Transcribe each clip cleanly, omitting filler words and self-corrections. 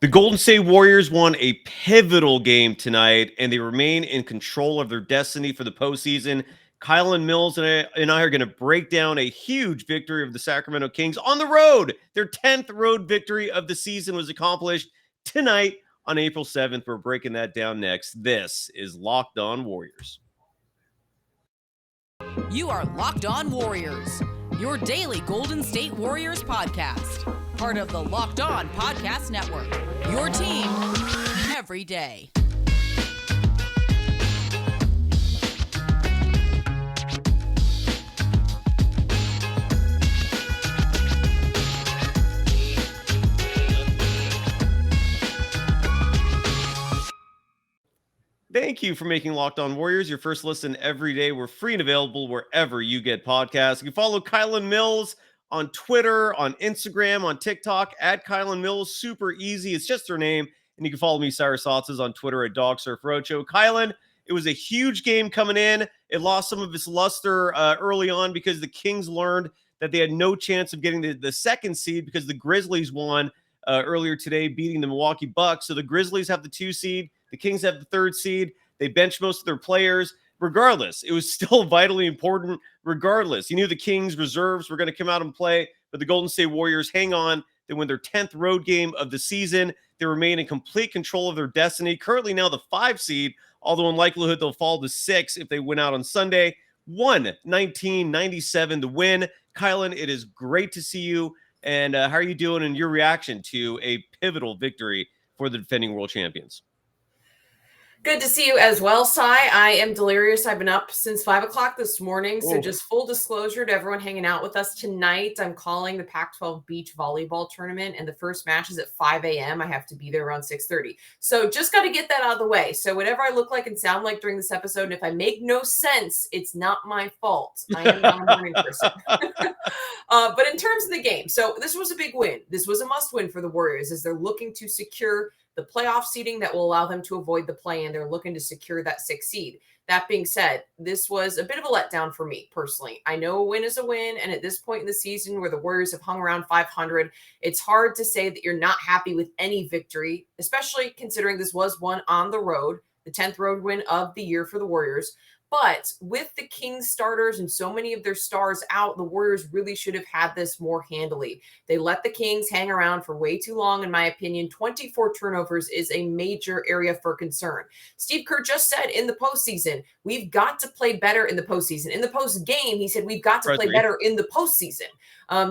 The Golden State Warriors won a pivotal game tonight, and they remain in control of their destiny for the postseason. Kylen Mills and I are going to break down a huge victory of the Sacramento Kings on the road. Their 10th road victory of the season was accomplished tonight on April 7th. We're breaking that down next. This is Locked On Warriors. You are Locked On Warriors, your daily Golden State Warriors podcast. Part of the Locked On Podcast Network, your team every day. Thank you for making Locked On Warriors your first listen every day. We're free and available wherever you get podcasts. You can follow Kylen Mills on Twitter, on Instagram, on TikTok, at Kylen Mills. Super easy. It's just her name. And you can follow me, Cyrus Saatsaz, on Twitter at DogSurfRoadshow. Kylen, it was a huge game coming in. It lost some of its luster early on because the Kings learned that they had no chance of getting the second seed because the Grizzlies won earlier today, beating the Milwaukee Bucks. So the Grizzlies have the 2 seed. The Kings have the 3rd seed. They benched most of their players. Regardless, it was still vitally important. Regardless, you knew the Kings reserves were going to come out and play, but the Golden State Warriors hang on. They win their 10th road game of the season. They remain in complete control of their destiny. Currently now the 5 seed, although in likelihood they'll fall to 6 if they win out on Sunday. 119-97 to win. Kylen, it is great to see you. And how are you doing in your reaction to a pivotal victory for the defending world champions? Good to see you as well, Cy. I am delirious. I've been up since 5 o'clock this morning. So just full disclosure to everyone hanging out with us tonight, I'm calling the Pac-12 beach volleyball tournament, and the first match is at 5 a.m. I have to be there around 6:30. So just got to get that out of the way. So whatever I look like and sound like during this episode, and if I make no sense, it's not my fault. I am not a morning person. But in terms of the game, so this was a big win. This was a must-win for the Warriors as they're looking to secure the playoff seeding that will allow them to avoid the play-in. They're looking to secure that 6th seed. That being said, this was a bit of a letdown for me personally. I know a win is a win, and at this point in the season where the Warriors have hung around 500, it's hard to say that you're not happy with any victory, especially considering this was one on the road, the 10th road win of the year for the Warriors. But with the Kings starters and so many of their stars out, the Warriors really should have had this more handily. They let the Kings hang around for way too long, in my opinion. 24 turnovers is a major area for concern. Steve Kerr just said in the postseason, we've got to play better in the postseason. In the post game, he said, we've got to play better in the postseason.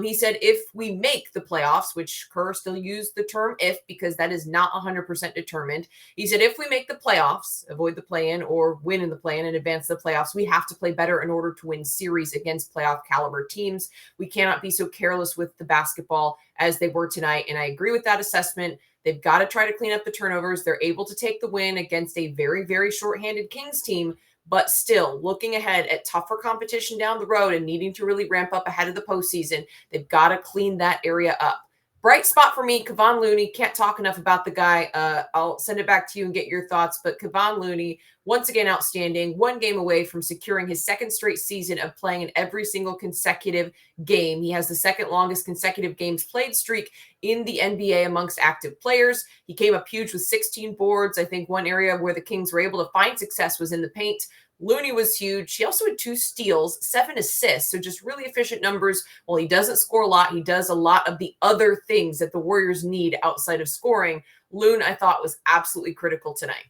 He said, if we make the playoffs, which Kerr still used the term if, because that is not 100% determined. He said, if we make the playoffs, avoid the play-in or win in the play-in and advance the playoffs, we have to play better in order to win series against playoff caliber teams. We cannot be so careless with the basketball as they were tonight. And I agree with that assessment. They've got to try to clean up the turnovers. They're able to take the win against a very, very shorthanded Kings team. But still, looking ahead at tougher competition down the road and needing to really ramp up ahead of the postseason, they've got to clean that area up. Bright spot for me, Kevon Looney. Can't talk enough about the guy. I'll send it back to you and get your thoughts. But Kevon Looney, once again, outstanding. 1 game away from securing his 2nd straight season of playing in every single consecutive game. He has the 2nd longest consecutive games played streak in the NBA amongst active players. He came up huge with 16 boards. I think one area where the Kings were able to find success was in the paint. Looney was huge. He also had 2 steals, 7 assists. So just really efficient numbers. While he doesn't score a lot, he does a lot of the other things that the Warriors need outside of scoring. Loon, I thought, was absolutely critical tonight.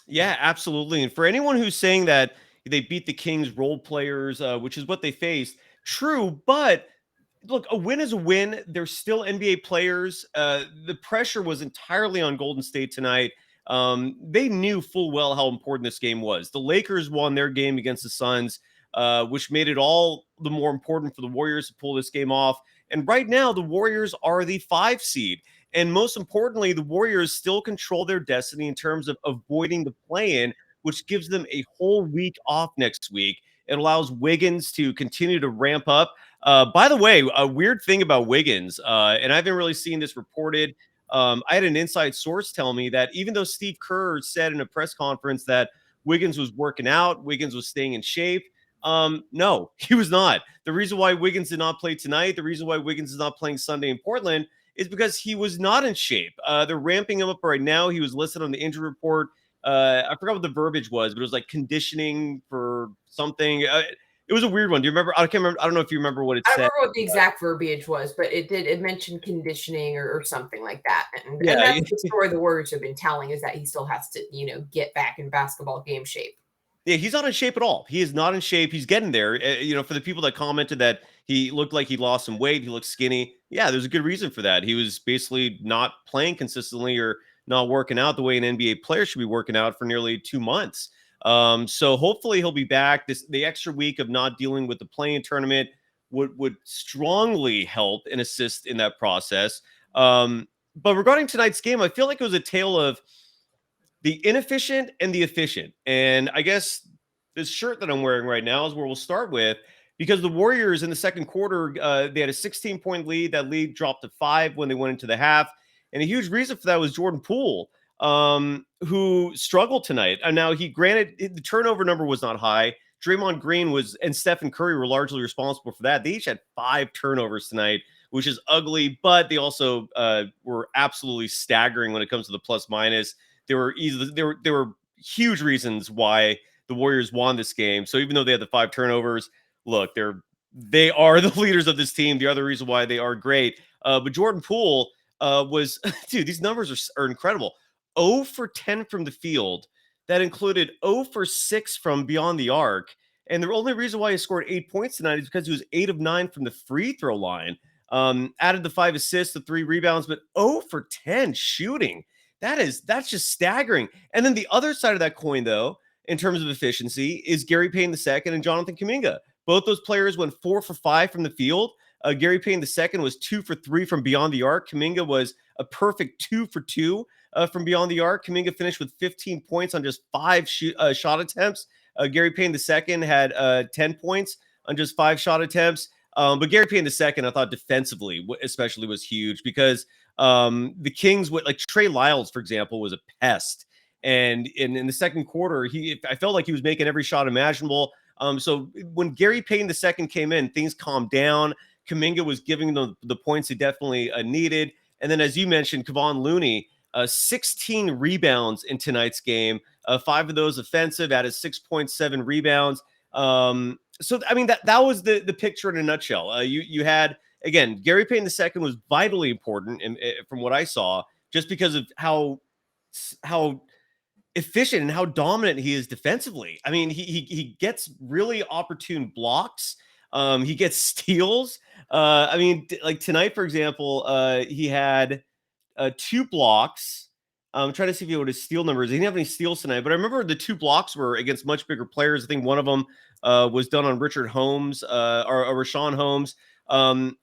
Yeah, absolutely. And for anyone who's saying that they beat the Kings role players, which is what they faced, true. But look, a win is a win. They're still NBA players. The pressure was entirely on Golden State tonight. They knew full well how important this game was. The Lakers won their game against the Suns, which made it all the more important for the Warriors to pull this game off. And right now, the Warriors are the 5 seed. And most importantly, the Warriors still control their destiny in terms of avoiding the play-in, which gives them a whole week off next week. It allows Wiggins to continue to ramp up. By the way, a weird thing about Wiggins, and I haven't really seen this reported. I had an inside source tell me that even though Steve Kerr said in a press conference that Wiggins was working out, Wiggins was staying in shape, no, he was not. The reason why Wiggins did not play tonight, the reason why Wiggins is not playing Sunday in Portland is because he was not in shape. They're ramping him up right now. He was listed on the injury report. I forgot what the verbiage was, but it was like conditioning for something. It was a weird one. Do you remember? I can't remember. I don't know if you remember what it I said. remember what the exact verbiage was, but it mentioned conditioning or something like that. And Yeah. that's the story the Warriors have been telling, is that he still has to, get back in basketball game shape. Yeah, he's not in shape at all. He is not in shape. He's getting there. For the people that commented that he looked like he lost some weight, he looked skinny. Yeah, there's a good reason for that. He was basically not playing consistently or not working out the way an NBA player should be working out for nearly 2 months. So hopefully he'll be back. The extra week of not dealing with the play-in tournament would strongly help and assist in that process. But regarding tonight's game, I feel like it was a tale of the inefficient and the efficient. And I guess this shirt that I'm wearing right now is where we'll start with, because the Warriors in the second quarter, they had a 16-point lead. That lead dropped to 5 when they went into the half. And a huge reason for that was Jordan Poole, who struggled tonight. And now granted, the turnover number was not high. Draymond Green and Steph and Curry were largely responsible for that. They each had 5 turnovers tonight, which is ugly, but they also were absolutely staggering when it comes to the plus minus. There were huge reasons why the Warriors won this game. So even though they had the 5 turnovers, look, they are the leaders of this team. The other reason why they are great. But Jordan Poole was, dude, these numbers are incredible. 0 for 10 from the field. That included 0 for 6 from beyond the arc. And the only reason why he scored 8 points tonight is because he was 8 of 9 from the free throw line. Added the 5 assists, the 3 rebounds, but 0 for 10 shooting. That's just staggering. And then the other side of that coin, though, in terms of efficiency, is Gary Payne II and Jonathan Kuminga. Both those players went 4 for 5 from the field. Gary Payne II was 2 for 3 from beyond the arc. Kuminga was a perfect 2 for 2 from beyond the arc. Kuminga finished with 15 points on just 5 shot attempts. Gary Payne II had 10 points on just 5 shot attempts. But Gary Payne II, I thought defensively especially was huge, because the Kings, like Trey Lyles, for example, was a pest. And in the second quarter, I felt like he was making every shot imaginable. So when Gary Payne II came in, things calmed down. Kuminga was giving them the points he definitely needed. And then, as you mentioned, Kevon Looney, 16 rebounds in tonight's game, 5 of those offensive, added 6.7 rebounds. So, I mean, that was the picture in a nutshell. You had, again, Gary Payne II was vitally important from what I saw, just because of how efficient and how dominant he is defensively. I mean, he gets really opportune blocks. He gets steals. I mean, like tonight, for example, he had 2 blocks. I'm trying to see if he had his steal numbers. He didn't have any steals tonight, but I remember the 2 blocks were against much bigger players. I think one of them was done on Richard Holmes or Rashawn Holmes.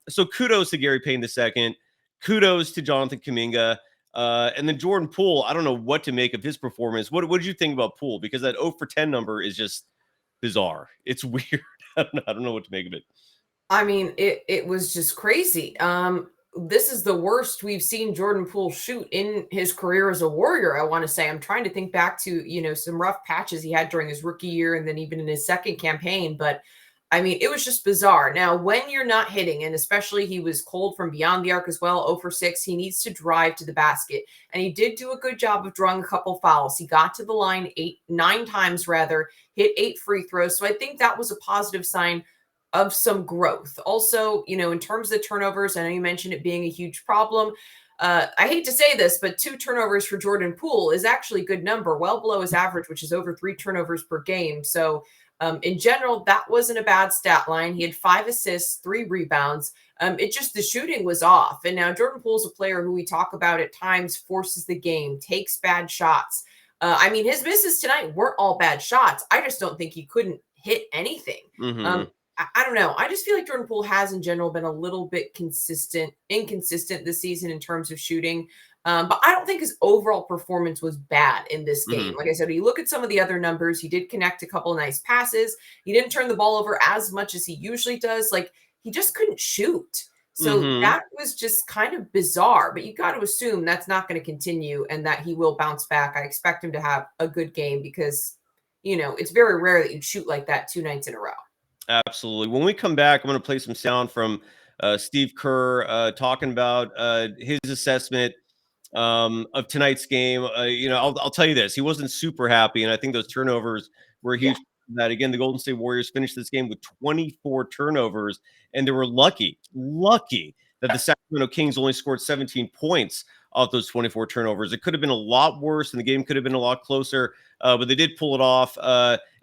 So kudos to Gary Payne II. Kudos to Jonathan Kuminga. And then Jordan Poole, I don't know what to make of his performance. What did you think about Poole? Because that 0 for 10 number is just bizarre. It's weird. I don't know what to make of it. I mean, it was just crazy. This is the worst we've seen Jordan Poole shoot in his career as a Warrior, I want to say. I'm trying to think back to, some rough patches he had during his rookie year and then even in his second campaign. But, I mean, it was just bizarre. Now, when you're not hitting, and especially he was cold from beyond the arc as well, 0 for 6, he needs to drive to the basket. And he did do a good job of drawing a couple fouls. He got to the line 9 times, hit 8 free throws. So I think that was a positive sign of some growth. Also, in terms of the turnovers, I know you mentioned it being a huge problem. I hate to say this, but 2 turnovers for Jordan Poole is actually a good number, well below his average, which is over 3 turnovers per game. So in general, that wasn't a bad stat line. He had 5 assists, 3 rebounds. The shooting was off. And now Jordan Poole's a player who we talk about at times forces the game, takes bad shots. I mean, his misses tonight weren't all bad shots. I just don't think he couldn't hit anything. Mm-hmm. I don't know. I just feel like Jordan Poole has in general been a little bit inconsistent this season in terms of shooting. But I don't think his overall performance was bad in this game. Mm-hmm. Like I said, you look at some of the other numbers, he did connect a couple of nice passes. He didn't turn the ball over as much as he usually does. Like, he just couldn't shoot. So that was just kind of bizarre, but you got to assume that's not going to continue and that he will bounce back. I expect him to have a good game because, it's very rare that you shoot like that 2 nights in a row. Absolutely. When we come back, I'm going to play some sound from Steve Kerr talking about his assessment of tonight's game. I'll tell you this: he wasn't super happy, and I think those turnovers were a huge. That again, the Golden State Warriors finished this game with 24 turnovers, and they were lucky that the Sacramento Kings only scored 17 points off those 24 turnovers. It could have been a lot worse, and the game could have been a lot closer, but they did pull it off.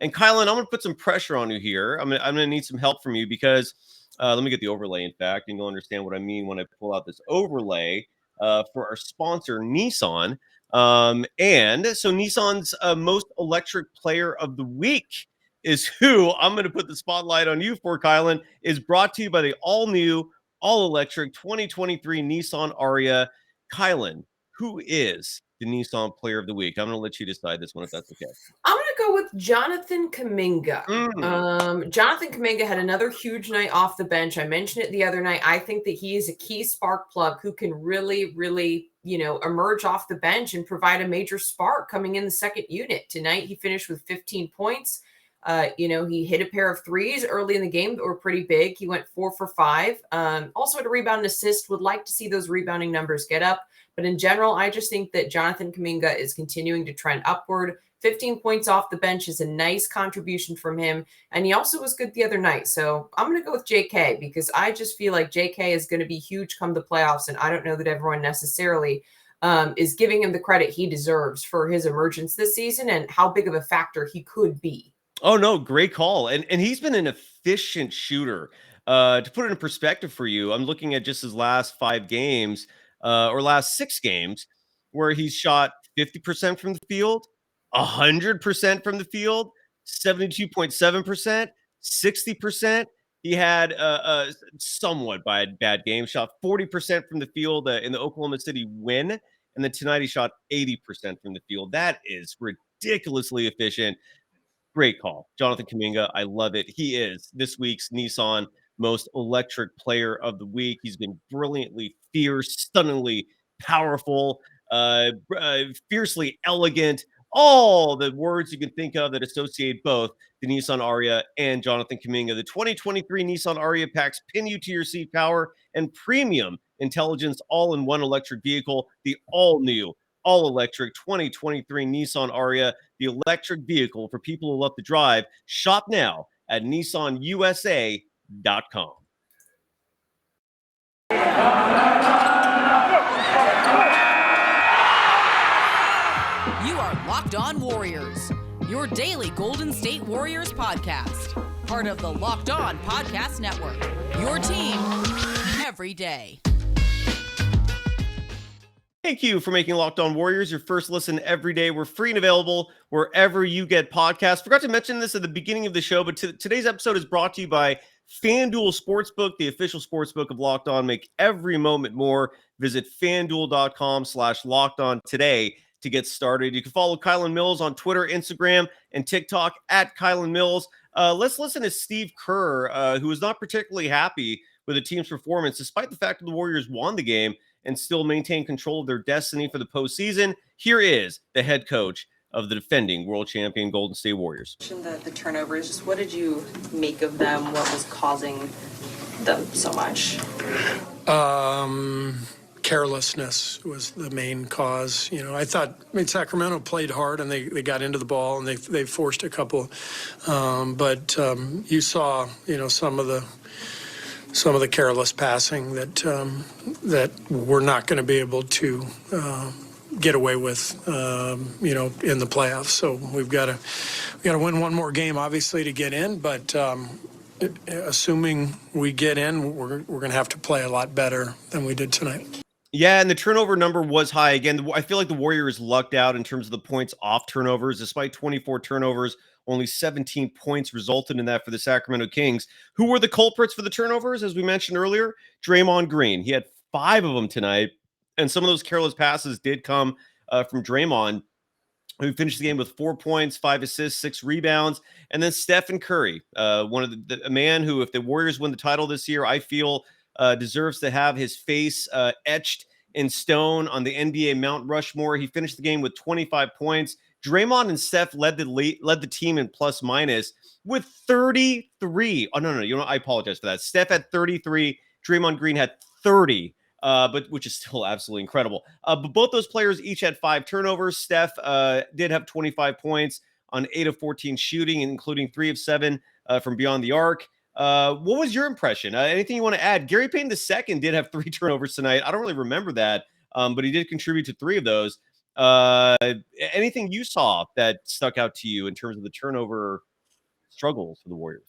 And Kylen, I'm going to put some pressure on you here. I'm going to need some help from you because let me get the overlay, in fact, and you'll understand what I mean when I pull out this overlay for our sponsor, Nissan. And so Nissan's most electric player of the week is who I'm going to put the spotlight on you for, Kylen, is brought to you by the all-new, all-electric 2023 Nissan Ariya. Kylen, who is the Nissan player of the week? I'm going to let you decide this one, if that's okay. I'm going to go with Jonathan Kuminga. Jonathan Kuminga had another huge night off the bench. I mentioned it the other night. I think that he is a key spark plug who can really, really, emerge off the bench and provide a major spark coming in the second unit. Tonight, he finished with 15 points. He hit a pair of threes early in the game that were pretty big. He went 4 for 5. Also had a rebound and assist. Would like to see those rebounding numbers get up. But in general, I just think that Jonathan Kuminga is continuing to trend upward. 15 points off the bench is a nice contribution from him. And he also was good the other night. So I'm going to go with JK because I just feel like JK is going to be huge come the playoffs. And I don't know that everyone necessarily is giving him the credit he deserves for his emergence this season and how big of a factor he could be. Oh, no, great call. And he's been an efficient shooter. To put it in perspective for you, I'm looking at just his last 5 games or last 6 games where he's shot 50% from the field, 100% from the field, 72.7%, 60%. He had a somewhat bad game, shot 40% from the field in the Oklahoma City win. And then tonight he shot 80% from the field. That is ridiculously efficient. Great call. Jonathan Kuminga. I love it. He is this week's Nissan most electric player of the week. He's been brilliantly fierce, stunningly powerful, fiercely elegant. All the words you can think of that associate both the Nissan Ariya and Jonathan Kuminga. The 2023 Nissan Ariya packs pin you to your seat power and premium intelligence all in one electric vehicle. The all-new, all-electric 2023 Nissan Ariya, the electric vehicle for people who love to drive. Shop now at nissanusa.com. You are Locked On Warriors, your daily Golden State Warriors podcast. Part of the Locked On Podcast Network, your team every day. Thank you for making Locked On Warriors your first listen every day. We're free and available wherever you get podcasts. Forgot to mention this at the beginning of the show, but today's episode is brought to you by FanDuel Sportsbook, the official sportsbook of Locked On. Make every moment more. Visit FanDuel.com/LockedOn today to get started. You can follow Kylen Mills on Twitter, Instagram, and TikTok at Kylen Mills. Let's listen to Steve Kerr, who was not particularly happy with the team's performance, despite the fact that the Warriors won the game and still maintain control of their destiny for the postseason. Here is the head coach of the defending world champion Golden State Warriors. The turnovers, just what did you make of them? What was causing them so much? Carelessness was the main cause. Sacramento played hard and they got into the ball and they forced a couple. But you saw, some of the careless passing that we're not going to be able to get away with, in the playoffs. So we've got to win one more game, obviously, to get in. But assuming we get in, we're going to have to play a lot better than we did tonight. Yeah, and the turnover number was high. Again, I feel like the Warriors lucked out in terms of the points off turnovers. Despite 24 turnovers, only 17 points resulted in that for the Sacramento Kings. Who were the culprits for the turnovers? As we mentioned earlier, Draymond Green. He had 5 of them tonight, and some of those careless passes did come from Draymond, who finished the game with 4 points, 5 assists, 6 rebounds. And then Steph Curry, one of a man who, if the Warriors win the title this year, I feel deserves to have his face etched in stone on the NBA Mount Rushmore. He finished the game with 25 points. Draymond and Steph led the team in plus minus with 33. Oh, no. I apologize for that. Steph had 33. Draymond Green had 30. But which is still absolutely incredible. But both those players each had 5 turnovers. Steph did have 25 points on 8 of 14 shooting, including 3 of 7 from beyond the arc. What was your impression? Anything you want to add? Gary Payton II did have 3 turnovers tonight. I don't really remember that, but he did contribute to 3 of those. Anything you saw that stuck out to you in terms of the turnover struggles for the Warriors?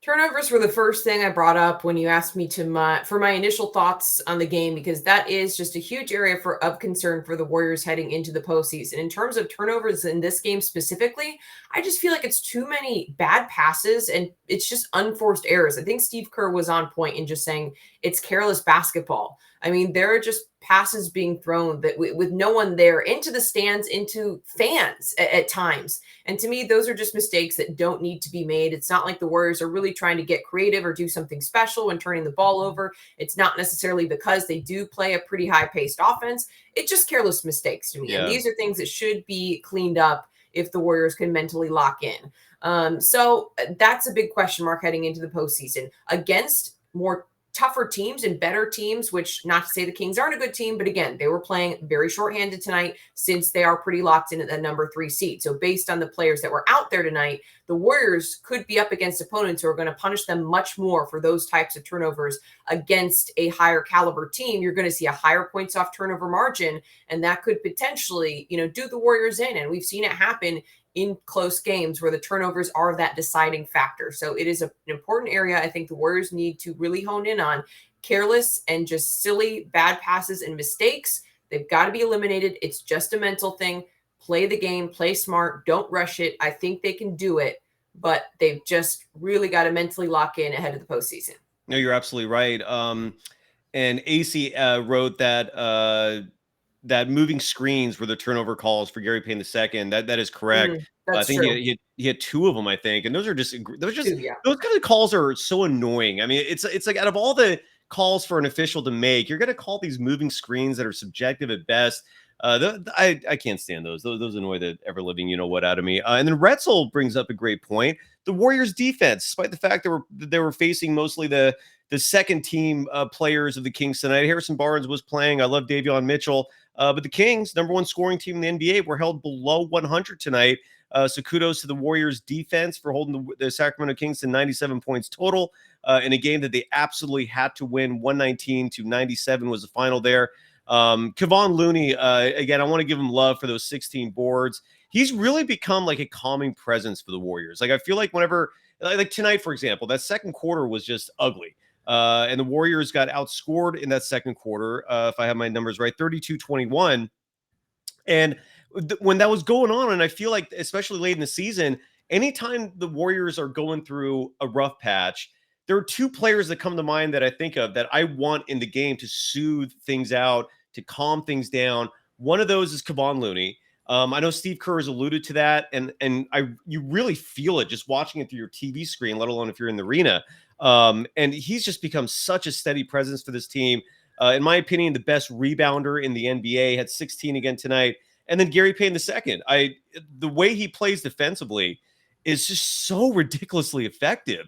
Turnovers were the first thing I brought up when you asked me for my initial thoughts on the game, because that is just a huge area of concern for the Warriors heading into the postseason. In terms of turnovers in this game specifically, I just feel like it's too many bad passes and it's just unforced errors. I think Steve Kerr was on point in just saying it's careless basketball. I mean, there are just passes being thrown that with no one there into the stands, into fans at times. And to me, those are just mistakes that don't need to be made. It's not like the Warriors are really trying to get creative or do something special when turning the ball over. It's not necessarily because they do play a pretty high-paced offense. It's just careless mistakes to me. Yeah. And these are things that should be cleaned up if the Warriors can mentally lock in. So that's a big question mark heading into the postseason. Against more tougher teams and better teams, which not to say the Kings aren't a good team, but again, they were playing very shorthanded tonight since they are pretty locked in at the number 3 seed. So based on the players that were out there tonight, the Warriors could be up against opponents who are going to punish them much more for those types of turnovers against a higher caliber team. You're going to see a higher points off turnover margin, and that could potentially, do the Warriors in. And we've seen it happen in close games where the turnovers are that deciding factor. So it is an important area I think the Warriors need to really hone in on. Careless and just silly bad passes and mistakes, they've got to be eliminated. It's just a mental thing. Play the game, play smart, don't rush it. I think they can do it, but they've just really got to mentally lock in ahead of the postseason. No, you're absolutely right. And AC wrote that that moving screens were the turnover calls for Gary Payton II. That is correct. I think he had 2 of them, I think. And those kind of calls are so annoying. I mean, it's like out of all the calls for an official to make, you're going to call these moving screens that are subjective at best. I can't stand those. Those annoy the ever living what out of me. And then Retzel brings up a great point. The Warriors defense, despite the fact they were facing mostly the second team players of the Kings tonight. Harrison Barnes was playing. I love Davion Mitchell. But the Kings, number 1 scoring team in the NBA, were held below 100 tonight. So kudos to the Warriors defense for holding the Sacramento Kings to 97 points total in a game that they absolutely had to win. 119-97 was the final there. Kevon Looney, again, I want to give him love for those 16 boards. He's really become like a calming presence for the Warriors. Like I feel like whenever, like tonight, for example, that second quarter was just ugly. And the Warriors got outscored in that second quarter, if I have my numbers right, 32-21. And when that was going on, and I feel like, especially late in the season, anytime the Warriors are going through a rough patch, there are 2 players that come to mind that I think of that I want in the game to soothe things out, to calm things down. One of those is Kevon Looney. I know Steve Kerr has alluded to that, and you really feel it just watching it through your TV screen, let alone if you're in the arena. And he's just become such a steady presence for this team. In my opinion, the best rebounder in the NBA, had 16 again tonight. And then Gary Payton II. The way he plays defensively is just so ridiculously effective.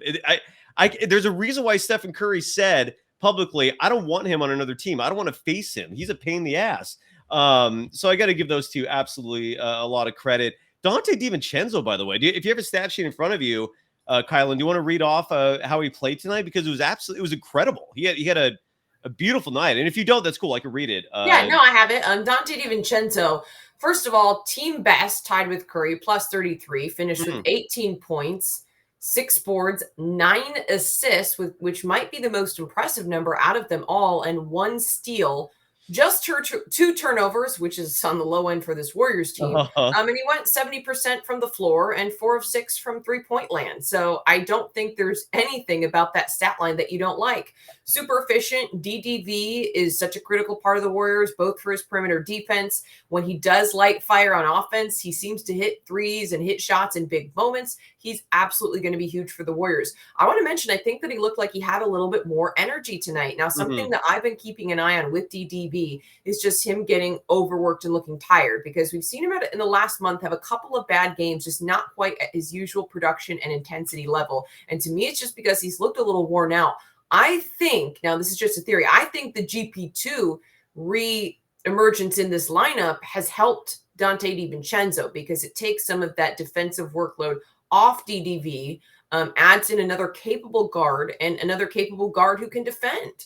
There's a reason why Stephen Curry said publicly, I don't want him on another team. I don't want to face him. He's a pain in the ass. So I got to give those 2 absolutely a lot of credit. Dante DiVincenzo, by the way, if you have a stat sheet in front of you, Kylen, do you want to read off how he played tonight? Because it was incredible. He had a beautiful night. And if you don't, that's cool. I can read it. Yeah, no, I have it. Dante DiVincenzo, first of all, team best, tied with Curry, plus 33, finished with 18 points, 6 boards, 9 assists, which might be the most impressive number out of them all, and 1 steal. Just 2 turnovers, which is on the low end for this Warriors team. And he went 70% from the floor and 4 of 6 from 3-point land. So I don't think there's anything about that stat line that you don't like. Super efficient. DDV is such a critical part of the Warriors, both for his perimeter defense. When he does light fire on offense, he seems to hit threes and hit shots in big moments. He's absolutely going to be huge for the Warriors. I want to mention, I think that he looked like he had a little bit more energy tonight. Now, something that I've been keeping an eye on with DDV is just him getting overworked and looking tired, because we've seen him in the last month have a couple of bad games, just not quite at his usual production and intensity level. And to me, it's just because he's looked a little worn out. I think, now this is just a theory, I think the GP2 re-emergence in this lineup has helped Donte DiVincenzo because it takes some of that defensive workload off DDV, adds in another capable guard and another capable guard who can defend.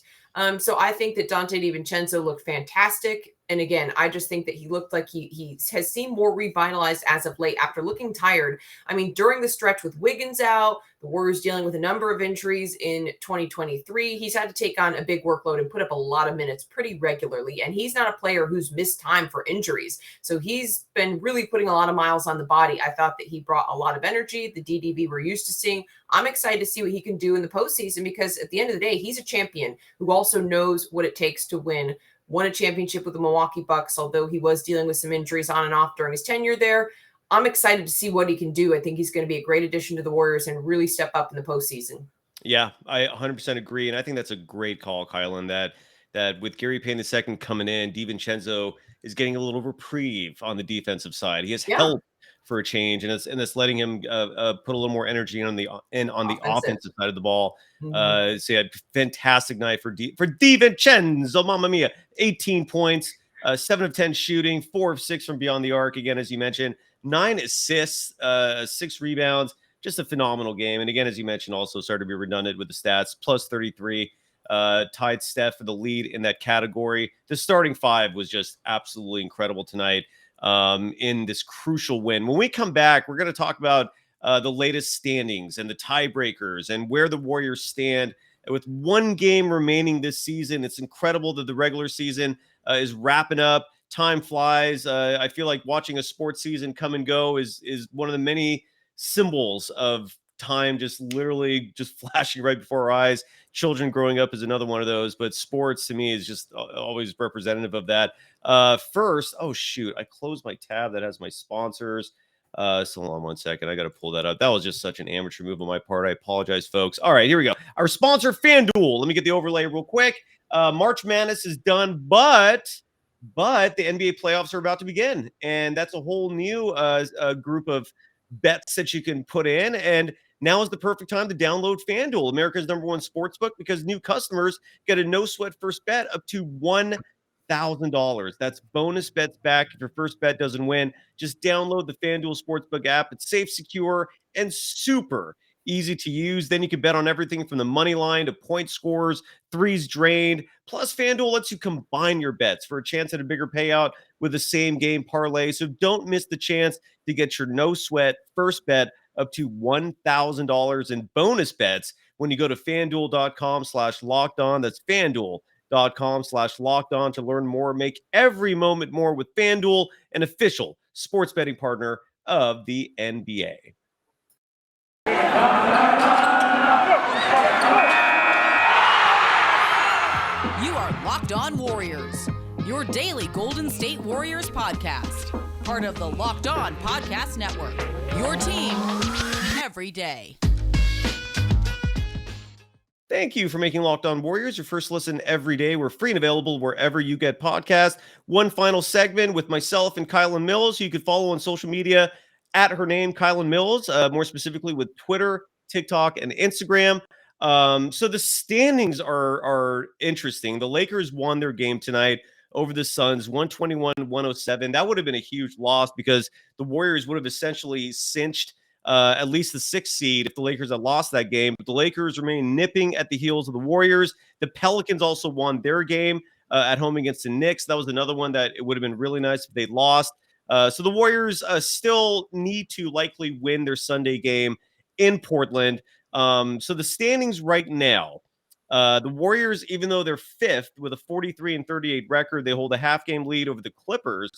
So I think that Donte DiVincenzo looked fantastic. And again, I just think that he looked like he has seemed more revitalized as of late after looking tired. I mean, during the stretch with Wiggins out, the Warriors dealing with a number of injuries in 2023, he's had to take on a big workload and put up a lot of minutes pretty regularly. And he's not a player who's missed time for injuries. So he's been really putting a lot of miles on the body. I thought that he brought a lot of energy, the DDV we're used to seeing. I'm excited to see what he can do in the postseason because at the end of the day, he's a champion who also knows what it takes to win. Won a championship with the Milwaukee Bucks, although he was dealing with some injuries on and off during his tenure there. I'm excited to see what he can do. I think he's going to be a great addition to the Warriors and really step up in the postseason. Yeah, I 100% agree. And I think that's a great call, Kylen, that with Gary Payne II coming in, DiVincenzo is getting a little reprieve on the defensive side. He has help for a change, and it's letting him put a little more energy on the offensive side of the ball. So yeah, fantastic night for DiVincenzo, mamma mia, 18 points, 7 of 10 shooting, 4 of 6 from beyond the arc. Again, as you mentioned, 9 assists, 6 rebounds, just a phenomenal game. And again, as you mentioned, also started to be redundant with the stats, plus 33. Tied Steph for the lead in that category. The starting 5 was just absolutely incredible tonight in this crucial win. When we come back, we're going to talk about the latest standings and the tiebreakers and where the Warriors stand with 1 game remaining this season. It's incredible that the regular season is wrapping up. Time flies. I feel like watching a sports season come and go is one of the many symbols of time just literally just flashing right before our eyes. Children growing up is another one of those, but sports to me is just always representative of that. First, oh shoot, I closed my tab that has my sponsors. So hold on one second. I got to pull that up. That was just such an amateur move on my part. I apologize, folks. All right, here we go. Our sponsor, FanDuel. Let me get the overlay real quick. March Madness is done, but the NBA playoffs are about to begin, and that's a whole new group of bets that you can put in. And now is the perfect time to download FanDuel, America's #1 sportsbook, because new customers get a no-sweat first bet up to $1,000. That's bonus bets back if your first bet doesn't win. Just download the FanDuel Sportsbook app. It's safe, secure, and super easy to use. Then you can bet on everything from the money line to point scores, threes drained. Plus, FanDuel lets you combine your bets for a chance at a bigger payout with the same game parlay. So don't miss the chance to get your no-sweat first bet up to $1,000 in bonus bets when you go to FanDuel.com/lockedon. That's FanDuel.com/lockedon to learn more. Make every moment more with FanDuel, an official sports betting partner of the NBA. You are Locked On Warriors, your daily Golden State Warriors podcast. Part of the Locked On Podcast Network, your team every day. Thank you for making Locked On Warriors your first listen every day. We're free and available wherever you get podcasts. One final segment with myself and Kylen Mills, who you can follow on social media at her name, Kylen Mills, more specifically with Twitter, TikTok, and Instagram. So the standings are interesting. The Lakers won their game tonight over the Suns, 121-107. That would have been a huge loss because the Warriors would have essentially cinched at least the 6th seed if the Lakers had lost that game. But the Lakers remain nipping at the heels of the Warriors. The Pelicans also won their game at home against the Knicks. That was another one that it would have been really nice if they lost. So the Warriors still need to likely win their Sunday game in Portland. So the standings right now, the Warriors, even though they're 5th with a 43-38 record, they hold a half-game lead over the Clippers.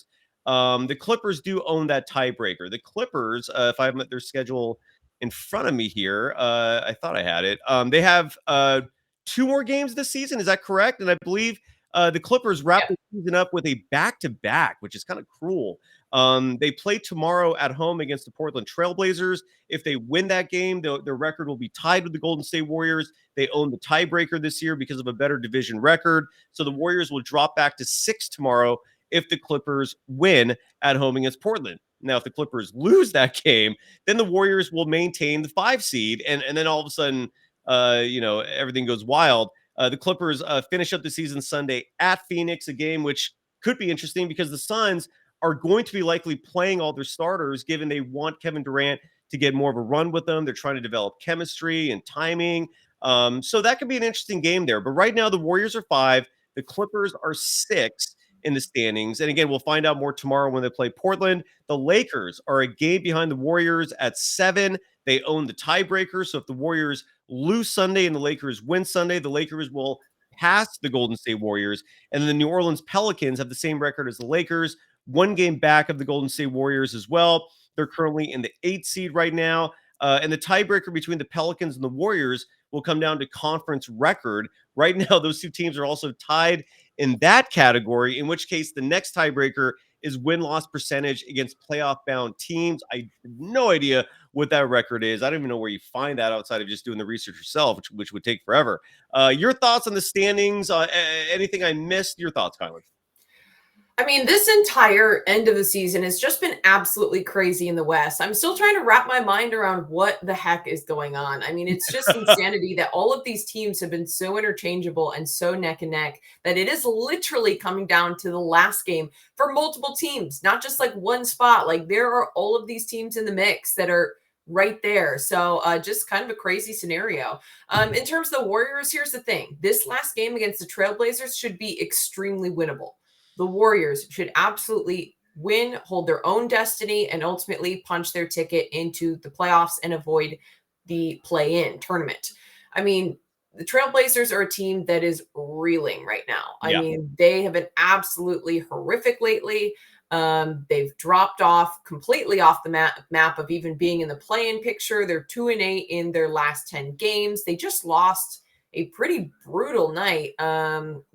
The Clippers do own that tiebreaker. The Clippers, if I have their schedule in front of me here, I thought I had it. They have 2 more games this season. Is that correct? And I believe the Clippers wrap the season up with a back-to-back, which is kind of cruel. They play tomorrow at home against the Portland Trailblazers. If they win that game, their record will be tied with the Golden State Warriors. They own the tiebreaker this year because of a better division record. So the Warriors will drop back to 6 tomorrow if the Clippers win at home against Portland. Now, if the Clippers lose that game, then the Warriors will maintain the 5 seed. And then all of a sudden, everything goes wild. The Clippers finish up the season Sunday at Phoenix, a game which could be interesting because the Suns are going to be likely playing all their starters, given they want Kevin Durant to get more of a run with them. They're trying to develop chemistry and timing. So that could be an interesting game there. But right now, the Warriors are 5. The Clippers are 6 in the standings. And again, we'll find out more tomorrow when they play Portland. The Lakers are a game behind the Warriors at 7. They own the tiebreaker. So if the Warriors lose Sunday and the Lakers win Sunday, the Lakers will pass the Golden State Warriors. And then the New Orleans Pelicans have the same record as the Lakers, 1 game back of the Golden State Warriors as well. They're currently in the 8th seed right now. And the tiebreaker between the Pelicans and the Warriors will come down to conference record. Right now, those two teams are also tied in that category, in which case the next tiebreaker is win-loss percentage against playoff-bound teams. I have no idea what that record is. I don't even know where you find that outside of just doing the research yourself, which would take forever. Your thoughts on the standings? Anything I missed? Your thoughts, Kylen? I mean, this entire end of the season has just been absolutely crazy in the West. I'm still trying to wrap my mind around what the heck is going on. I mean, it's just insanity that all of these teams have been so interchangeable and so neck and neck that it is literally coming down to the last game for multiple teams, not just like one spot. Like there are all of these teams in the mix that are right there. So just kind of a crazy scenario. In terms of the Warriors, here's the thing. This last game against the Trailblazers should be extremely winnable. The Warriors should absolutely win, hold their own destiny, and ultimately punch their ticket into the playoffs and avoid the play-in tournament. I mean, the Trailblazers are a team that is reeling right now. I mean, they have been absolutely horrific lately. They've dropped off completely off the map of even being in the play-in picture. They're 2-8 in their last 10 games. They just lost a pretty brutal night.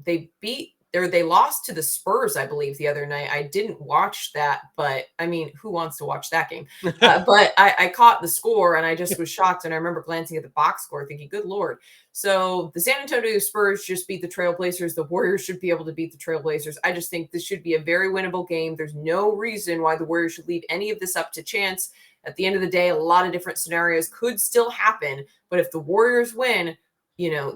They lost to the Spurs, I believe, the other night. I didn't watch that, but I mean, who wants to watch that game? But I caught the score and I just was shocked. And I remember glancing at the box score thinking, good Lord. So the San Antonio Spurs just beat the Trailblazers. The Warriors should be able to beat the Trailblazers. I just think this should be a very winnable game. There's no reason why the Warriors should leave any of this up to chance. At the end of the day, a lot of different scenarios could still happen. But if the Warriors win,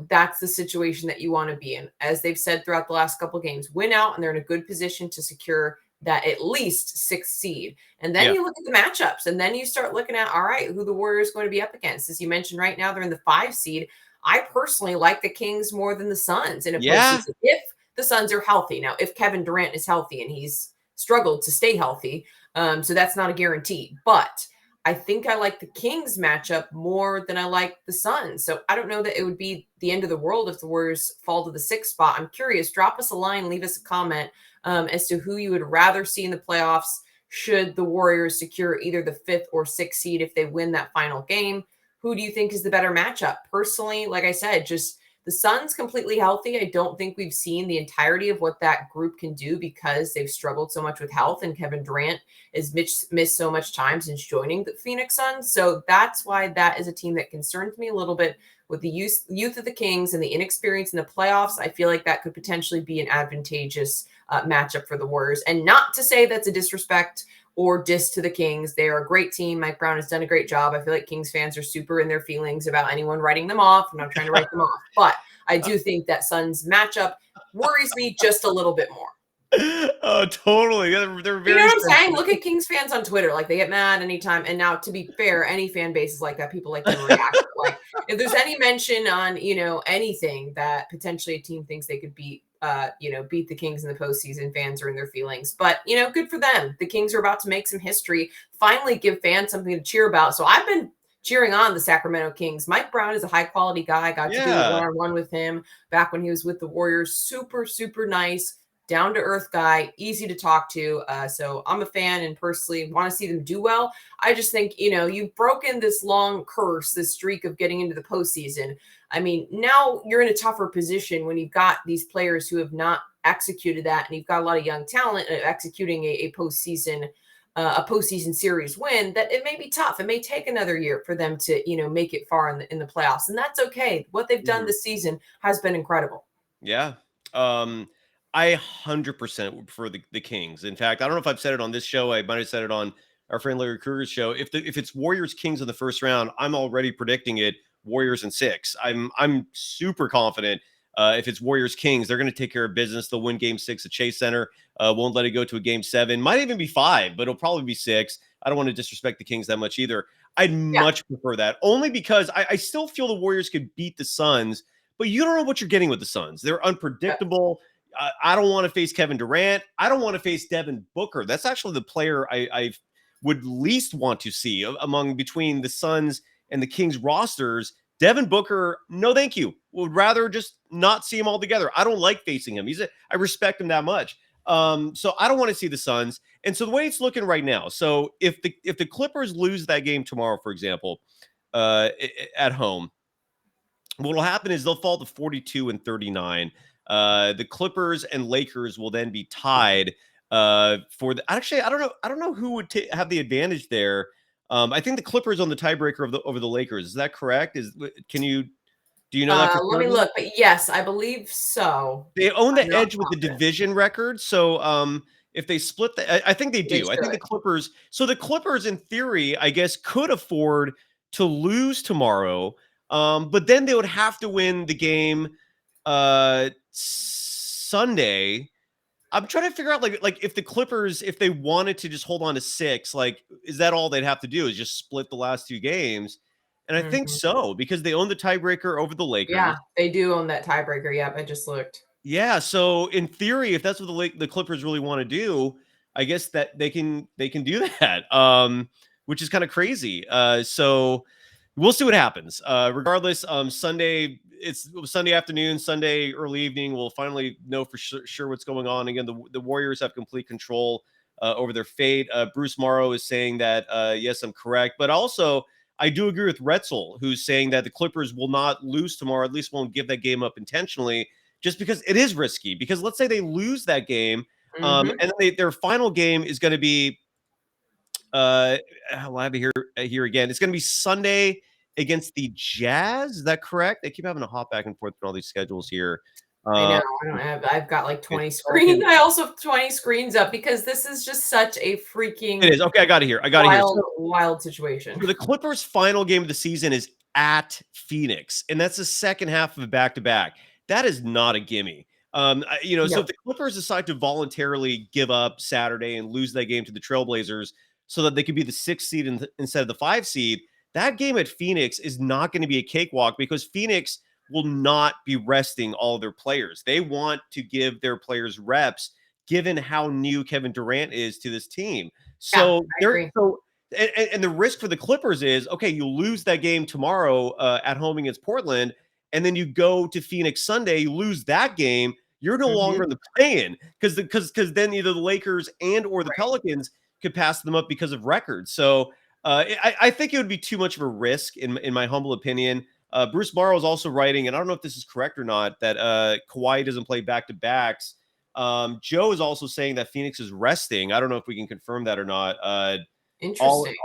that's the situation that you want to be in. As they've said throughout the last couple of games, win out and they're in a good position to secure that at least 6th seed. And then you look at the matchups and then you start looking at, all right, who the Warriors are going to be up against. As you mentioned, right now they're in the 5 seed. I personally like the Kings more than the Suns in a postseason if the Suns are healthy. Now, if Kevin Durant is healthy and he's struggled to stay healthy, so that's not a guarantee. But I think I like the Kings matchup more than I like the Suns. So I don't know that it would be the end of the world if the Warriors fall to the 6th spot. I'm curious. Drop us a line, leave us a comment as to who you would rather see in the playoffs should the Warriors secure either the 5th or 6th seed if they win that final game. Who do you think is the better matchup? Personally, like I said, just the Suns completely healthy. I don't think we've seen the entirety of what that group can do because they've struggled so much with health and Kevin Durant has missed so much time since joining the Phoenix Suns. So that's why that is a team that concerns me a little bit with the youth of the Kings and the inexperience in the playoffs. I feel like that could potentially be an advantageous matchup for the Warriors. And not to say that's a disrespect or diss to the Kings. They are a great team. Mike Brown has done a great job. I feel like Kings fans are super in their feelings about anyone writing them off. I'm not trying to write them off, but I do think that Suns matchup worries me just a little bit more. Oh, totally. They're very. You know what I'm saying? Look at Kings fans on Twitter. Like they get mad anytime. And now, to be fair, any fan base is like that. People like to react. Like if there's any mention on, anything that potentially a team thinks they could beat the Kings in the postseason, fans are in their feelings. But, good for them. The Kings are about to make some history, finally give fans something to cheer about. So I've been cheering on the Sacramento Kings. Mike Brown is a high-quality guy. I got to do a one-on-one with him back when he was with the Warriors. Super, super nice, down-to-earth guy, easy to talk to. So I'm a fan and personally want to see them do well. I just think, you've broken this long curse, this streak of getting into the postseason. I mean, now you're in a tougher position when you've got these players who have not executed that, and you've got a lot of young talent executing a postseason series win. That it may be tough. It may take another year for them to make it far in the playoffs, and that's okay. What they've done this season has been incredible. Yeah, I 100% would prefer the Kings. In fact, I don't know if I've said it on this show. I might have said it on our friend Larry Kruger's show. If it's Warriors Kings in the first round, I'm already predicting it Warriors in 6. I'm super confident. If it's Warriors Kings, they're going to take care of business. They'll win game 6 at Chase Center. Won't let it go to a game 7. Might even be 5, but it'll probably be 6. I don't want to disrespect the Kings that much either. I'd much prefer that, only because I still feel the Warriors could beat the Suns, but you don't know what you're getting with the Suns. They're unpredictable. I don't want to face Kevin Durant. I don't want to face Devin Booker. That's actually the player I would least want to see between the Suns and the Kings rosters. Devin Booker, no thank you. Would rather just not see him altogether. I don't like facing him. I respect him that much. So I don't want to see the Suns. And so the way it's looking right now, so if the Clippers lose that game tomorrow, for example, at home, what will happen is they'll fall to 42-39. The Clippers and Lakers will then be tied for the. Actually, I don't know who would have the advantage there. I think the Clippers on the tiebreaker over the Lakers. Is that correct? Do you know that? Let me look. But yes, I believe so. They own the edge with the division record. So if they split I think they do. I think the Clippers. So the Clippers, in theory, I guess, could afford to lose tomorrow. But then they would have to win the game Sunday. I'm trying to figure out like if the Clippers, if they wanted to just hold on to 6, like, is that all they'd have to do is just split the last 2 games? And I think so, because they own the tiebreaker over the Lakers. Yeah, they do own that tiebreaker. Yep, I just looked. Yeah, so in theory, if that's what the Clippers really want to do, I guess that they can do that, which is kind of crazy. So we'll see what happens. Regardless, Sunday, it's Sunday afternoon, Sunday early evening. We'll finally know for sure what's going on. Again, the Warriors have complete control over their fate. Bruce Morrow is saying that, yes, I'm correct. But also, I do agree with Retzel, who's saying that the Clippers will not lose tomorrow, at least won't give that game up intentionally, just because it is risky. Because let's say they lose that game, and their final game is going to be, I'll have it here again. It's going to be Sunday against the Jazz. Is that correct? They keep having to hop back and forth in all these schedules here. I know. I've got like 20 screens. I also have 20 screens up because this is just such a freaking. It is. Okay, I got it here. Wild situation. So the Clippers' final game of the season is at Phoenix, and that's the second half of a back-to-back. That is not a gimme. So if the Clippers decide to voluntarily give up Saturday and lose that game to the Trailblazers so that they could be the 6th seed instead of the 5 seed, that game at Phoenix is not going to be a cakewalk, because Phoenix will not be resting all of their players. They want to give their players reps, given how new Kevin Durant is to this team. So and the risk for the Clippers is, okay, you lose that game tomorrow at home against Portland, and then you go to Phoenix Sunday, you lose that game, you're no longer in the play-in, because then either the Lakers and or the Pelicans could pass them up because of records. So I think it would be too much of a risk, in my humble opinion. Bruce Morrow is also writing, and I don't know if this is correct or not, that Kawhi doesn't play back-to-backs. Joe is also saying that Phoenix is resting. I don't know if we can confirm that or not. Interesting.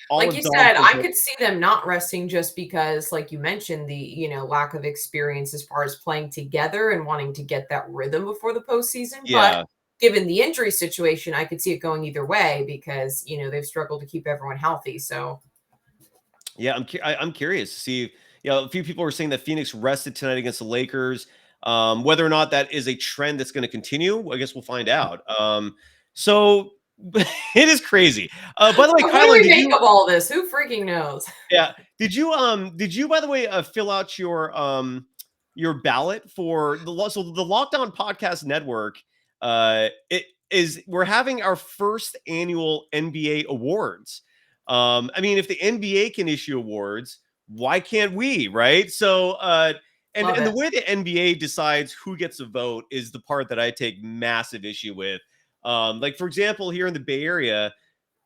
Like you said, I could see them not resting just because, like you mentioned, the lack of experience as far as playing together and wanting to get that rhythm before the postseason. Yeah. But given the injury situation, I could see it going either way, because they've struggled to keep everyone healthy. So yeah, I'm curious to see. A few people were saying that Phoenix rested tonight against the Lakers. Whether or not that is a trend that's going to continue, I guess we'll find out. So it is crazy. By the way, Kylen, what do we make of all this? Who freaking knows? Yeah. Did you by the way fill out your ballot for the Locked On Podcast Network? We're having our first annual NBA awards. I mean, if the NBA can issue awards, why can't we, right? So and the way the NBA decides who gets a vote is the part that I take massive issue with. Like, for example, here in the Bay Area,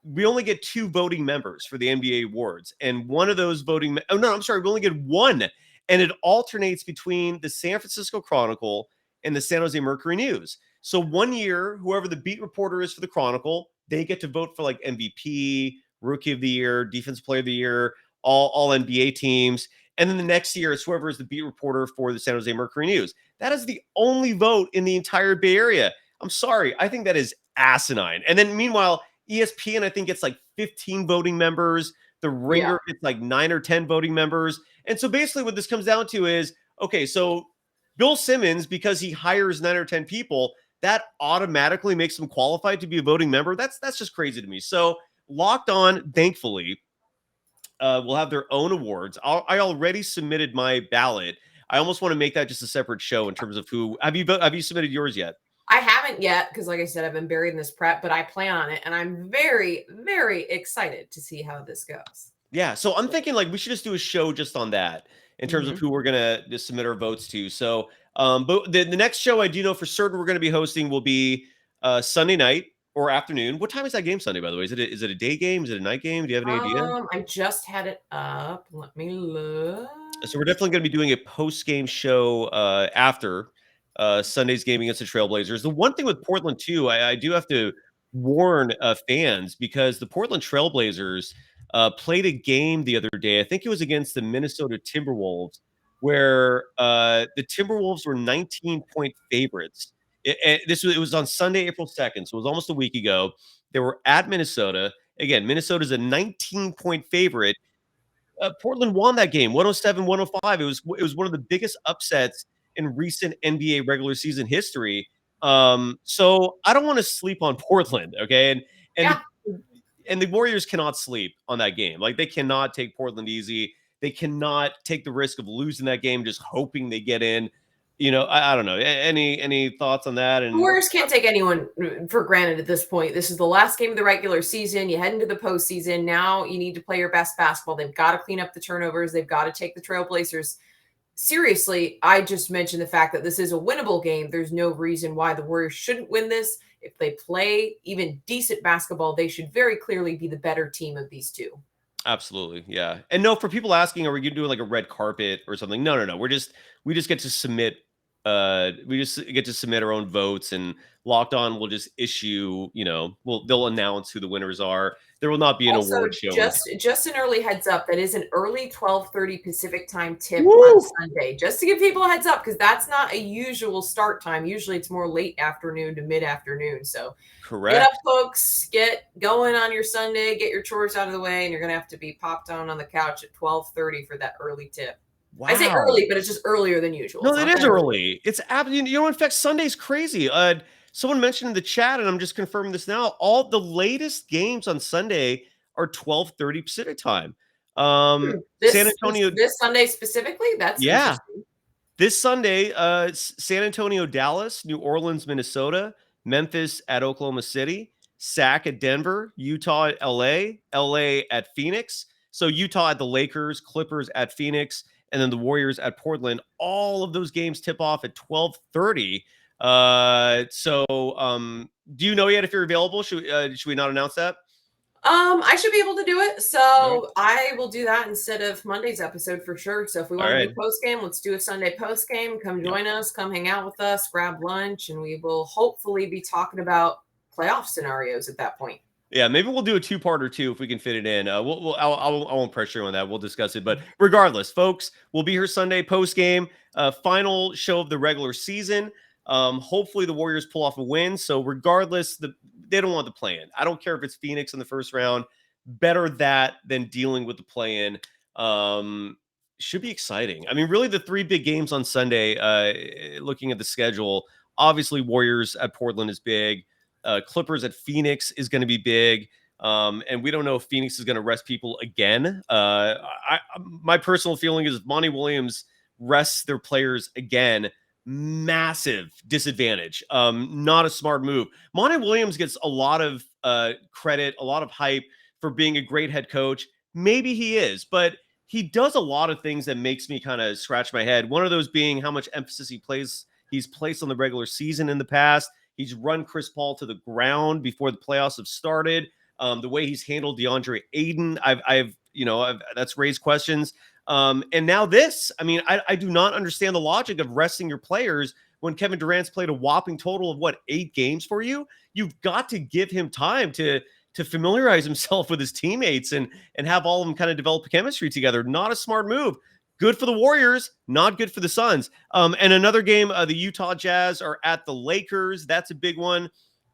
we only get 2 voting members for the NBA awards, and one of those we only get 1, and it alternates between the San Francisco Chronicle and the San Jose Mercury News. So one year, whoever the beat reporter is for the Chronicle, they get to vote for like MVP, Rookie of the Year, Defensive Player of the Year, all NBA teams. And then the next year, it's whoever is the beat reporter for the San Jose Mercury News. That is the only vote in the entire Bay Area. I'm sorry. I think that is asinine. And then meanwhile, ESPN, I think, gets like 15 voting members. The Ringer gets like 9 or 10 voting members. And so basically what this comes down to is, okay, so Bill Simmons, because he hires 9 or 10 people, that automatically makes him qualified to be a voting member. That's just crazy to me. So Locked On, thankfully, will have their own awards. I already submitted my ballot. I almost want to make that just a separate show in terms of who have you submitted yours yet? I haven't yet because, like I said, I've been buried in this prep, but I plan on it, and I'm very, very excited to see how this goes. Yeah, so I'm thinking like we should just do a show just on that in terms of who we're gonna just submit our votes to. So, but the next show I do know for certain we're gonna be hosting will be Sunday night or afternoon. What time is that game Sunday, by the way? Is it a day game? Is it a night game? Do you have any idea? I just had it up. Let me look. So we're definitely going to be doing a post-game show after Sunday's game against the Trailblazers. The one thing with Portland, too, I do have to warn fans because the Portland Trailblazers played a game the other day. I think it was against the Minnesota Timberwolves, where the Timberwolves were 19-point favorites. It was on Sunday, April 2nd, so it was almost a week ago. They were at Minnesota. Again, Minnesota's a 19-point favorite. Portland won that game 107-105. It was one of the biggest upsets in recent NBA regular season history. So I don't want to sleep on Portland, okay? And the Warriors cannot sleep on that game. Like, they cannot take Portland easy. They cannot take the risk of losing that game just hoping they get in. I don't know. Any thoughts on that? And the Warriors can't take anyone for granted at this point. This is the last game of the regular season. You head into the postseason. Now you need to play your best basketball. They've got to clean up the turnovers. They've got to take the Trailblazers seriously. I just mentioned the fact that this is a winnable game. There's no reason why the Warriors shouldn't win this. If they play even decent basketball, they should very clearly be the better team of these two. Absolutely. Yeah. And no, for people asking, are we going to do like a red carpet or something? No. We just get to submit our own votes, and Locked On will just issue, they'll announce who the winners are. There will not be an award show. Just an early heads up. That is an early 12:30 Pacific time tip on Sunday, just to give people a heads up, because that's not a usual start time. Usually it's more late afternoon to mid-afternoon. So correct. Get up, folks. Get going on your Sunday. Get your chores out of the way, and you're going to have to be popped down on the couch at 12:30 for that early tip. Wow. I say early, but it's just earlier than usual. No, it is early. It's in fact, Sunday's crazy. Someone mentioned in the chat, and I'm just confirming this now. All the latest games on Sunday are 12:30 Pacific time. San Antonio this Sunday specifically. That's interesting. This Sunday, San Antonio, Dallas, New Orleans, Minnesota, Memphis at Oklahoma City, Sac at Denver, Utah at LA, LA at Phoenix. So Utah at the Lakers, Clippers at Phoenix, and then the Warriors at Portland. All of those games tip off at 12:30. Do you know yet if you're available? Should we not announce that? I should be able to do it. So I will do that instead of Monday's episode for sure. So if we want to do post game, let's do a Sunday post game. Come join us, come hang out with us, grab lunch, and we will hopefully be talking about playoff scenarios at that point. Yeah, maybe we'll do a two-parter too if we can fit it in. I won't pressure you on that. We'll discuss it. But regardless, folks, we'll be here Sunday post-game, final show of the regular season. Hopefully the Warriors pull off a win. So regardless, they don't want the play-in. I don't care if it's Phoenix in the first round. Better that than dealing with the play-in. Should be exciting. I mean, really the three big games on Sunday, looking at the schedule, obviously Warriors at Portland is big. Clippers at Phoenix is going to be big. And we don't know if Phoenix is going to rest people again. My personal feeling is if Monty Williams rests their players again, massive disadvantage. Not a smart move. Monty Williams gets a lot of credit, a lot of hype for being a great head coach. Maybe he is, but he does a lot of things that makes me kind of scratch my head. One of those being how much emphasis he's placed on the regular season in the past. He's run Chris Paul to the ground before the playoffs have started. The way he's handled DeAndre Ayton, that's raised questions. And now this, I mean, I do not understand the logic of resting your players when Kevin Durant's played a whopping total of 8 games for you. You've got to give him time to familiarize himself with his teammates and have all of them kind of develop a chemistry together. Not a smart move. Good for the Warriors, not good for the Suns. And another game, the Utah Jazz are at the Lakers. That's a big one.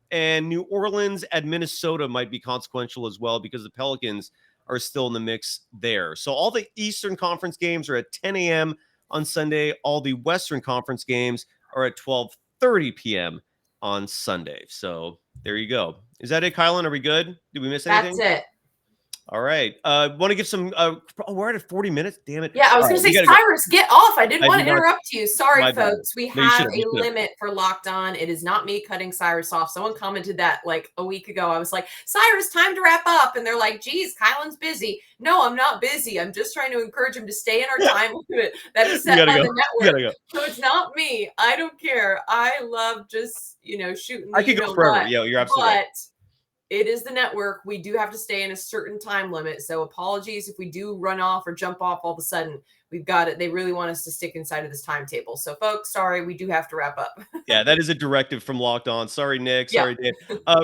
And New Orleans at Minnesota might be consequential as well because the Pelicans are still in the mix there. So all the Eastern Conference games are at 10 a.m. on Sunday. All the Western Conference games are at 12:30 p.m. on Sunday. So there you go. Is that it, Kylen? Are we good? Did we miss anything? That's it. All right. Want to give some we're at 40 minutes. Damn it. Yeah, I was going to say, Cyrus, get off. I didn't want to interrupt you. Sorry, folks. We have a limit for Locked On. It is not me cutting Cyrus off. Someone commented that like a week ago. I was like, Cyrus, time to wrap up. And they're like, geez, Kylen's busy. No, I'm not busy. I'm just trying to encourage him to stay in our time limit that is set by the network. So it's not me. I don't care. I love just, shooting. I could go forever. Yeah, you're absolutely right. It is the network. We do have to stay in a certain time limit. So apologies if we do run off or jump off all of a sudden. We've got it. They really want us to stick inside of this timetable. So folks, sorry, we do have to wrap up. Yeah, that is a directive from Locked On. Sorry, Nick. Sorry, Dave.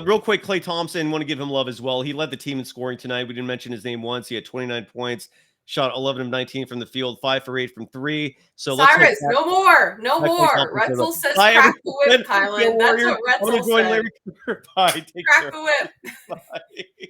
Real quick, Klay Thompson, want to give him love as well. He led the team in scoring tonight. We didn't mention his name once. He had 29 points. Shot 11 of 19 from the field, 5 for 8 from 3. So Cyrus, no more. Retzel says crack the whip, Kylen. That's what Retzel said. Bye. Take crack care. the whip. Bye.